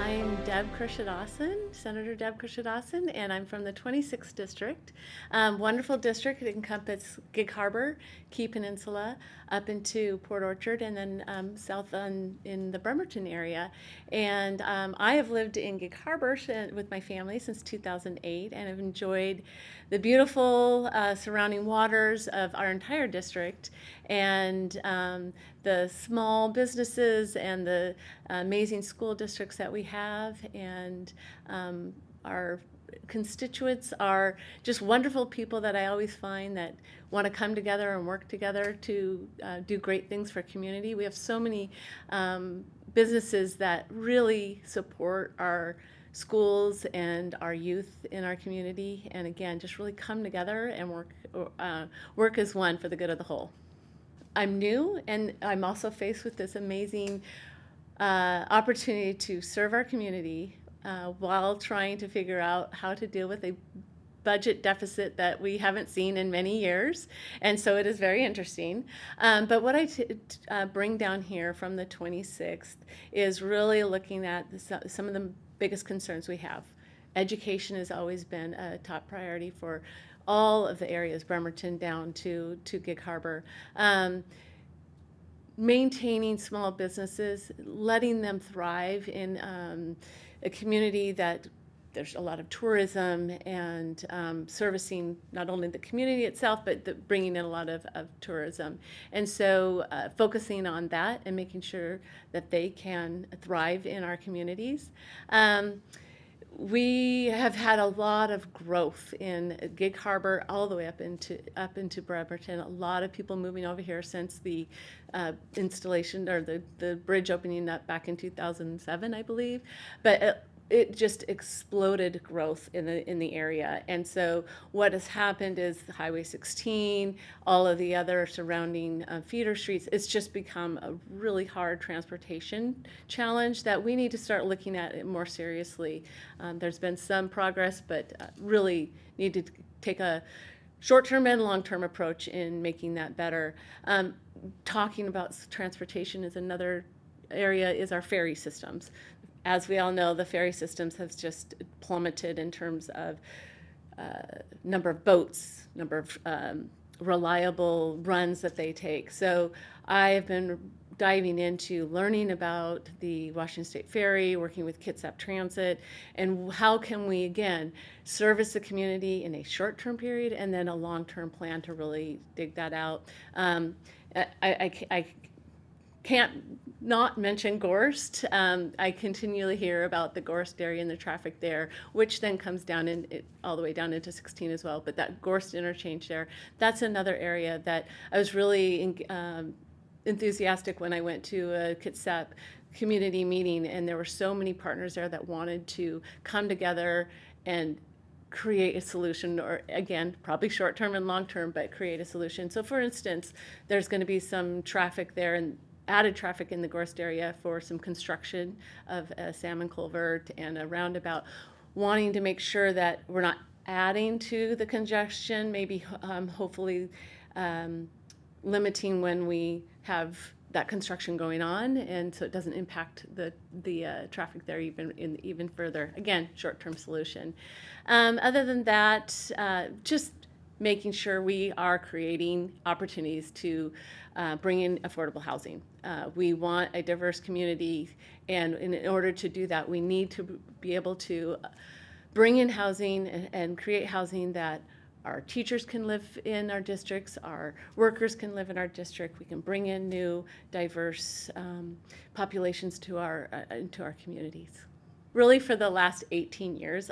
I'm Deb Krishnadasan, Senator Deb Krishnadasan, and I'm from the 26th District. Wonderful district. It encompasses Gig Harbor, Key Peninsula, up into Port Orchard, and then south in the Bremerton area. And I have lived in Gig Harbor with my family since 2008, and have enjoyed the beautiful surrounding waters of our entire district, and the small businesses and the amazing school districts that we have, and our constituents are just wonderful people that I always find that want to come together and work together to do great things for community. We have so many businesses that really support our schools and our youth in our community, and again, just really come together and work as one for the good of the whole. I'm new, and I'm also faced with this amazing opportunity to serve our community while trying to figure out how to deal with a budget deficit that we haven't seen in many years, and so it is very interesting. But what I bring down here from the 26th is really looking at some of the biggest concerns we have. Education has always been a top priority for all of the areas, Bremerton down to Gig Harbor. Maintaining small businesses, letting them thrive in a community that there's a lot of tourism, and servicing not only the community itself, but bringing in a lot of tourism. And so focusing on that and making sure that they can thrive in our communities. We have had a lot of growth in Gig Harbor all the way up into Bremerton. A lot of people moving over here since the installation or the bridge opening up back in 2007, I believe. But it just exploded growth in the area. And so what has happened is Highway 16, all of the other surrounding feeder streets, it's just become a really hard transportation challenge that we need to start looking at it more seriously. There's been some progress, but really need to take a short-term and long-term approach in making that better. Talking about transportation is another area is our ferry systems. As we all know, the ferry systems have just plummeted in terms of number of boats, number of reliable runs that they take. So I have been diving into learning about the Washington State Ferry, working with Kitsap Transit, and how can we, again, service the community in a short-term period and then a long-term plan to really dig that out. I can't not mention Gorst. I continually hear about the Gorst area and the traffic there, which then comes down all the way down into 16 as well. But that Gorst interchange there, that's another area that I was really enthusiastic when I went to a Kitsap community meeting, and there were so many partners there that wanted to come together and create a solution, or again, probably short-term and long-term, but create a solution. So for instance, there's going to be some traffic there and added traffic in the Gorst area for some construction of a salmon culvert and a roundabout, wanting to make sure that we're not adding to the congestion, maybe hopefully limiting when we have that construction going on, and so it doesn't impact the traffic there even further. Again, short-term solution. Other than that, just making sure we are creating opportunities to bring in affordable housing. We want a diverse community, and in order to do that, we need to be able to bring in housing and create housing that our teachers can live in our districts, our workers can live in our district. We can bring in new, diverse populations to our communities. Really, for the last 18 years,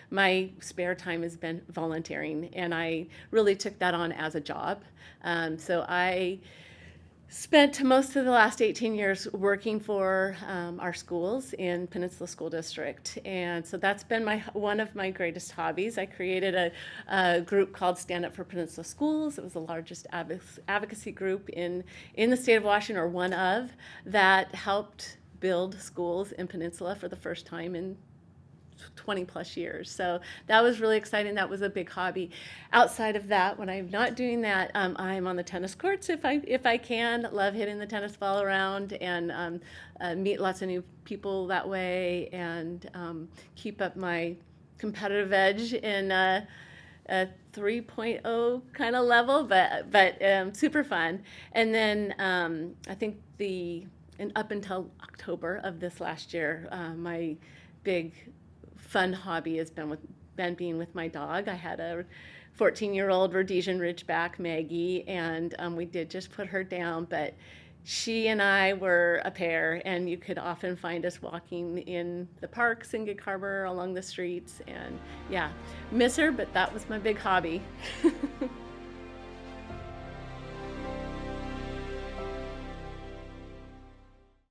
my spare time has been volunteering, and I really took that on as a job. So I spent most of the last 18 years working for our schools in Peninsula School District, and so that's been one of my greatest hobbies. I created a group called Stand Up for Peninsula Schools. It was the largest advocacy group in the state of Washington, or one of, that helped build schools in Peninsula for the first time in 20 plus years. So that was really exciting. That was a big hobby. Outside of that, when I'm not doing that, I'm on the tennis courts if I can. Love hitting the tennis ball around and meet lots of new people that way, and keep up my competitive edge in a 3.0 kind of level, but super fun. And then I think up until October of this last year, my big fun hobby has been being with my dog. I had a 14-year-old Rhodesian Ridgeback, Maggie, and we did just put her down, but she and I were a pair, and you could often find us walking in the parks in Gig Harbor, along the streets, and yeah, miss her, but that was my big hobby.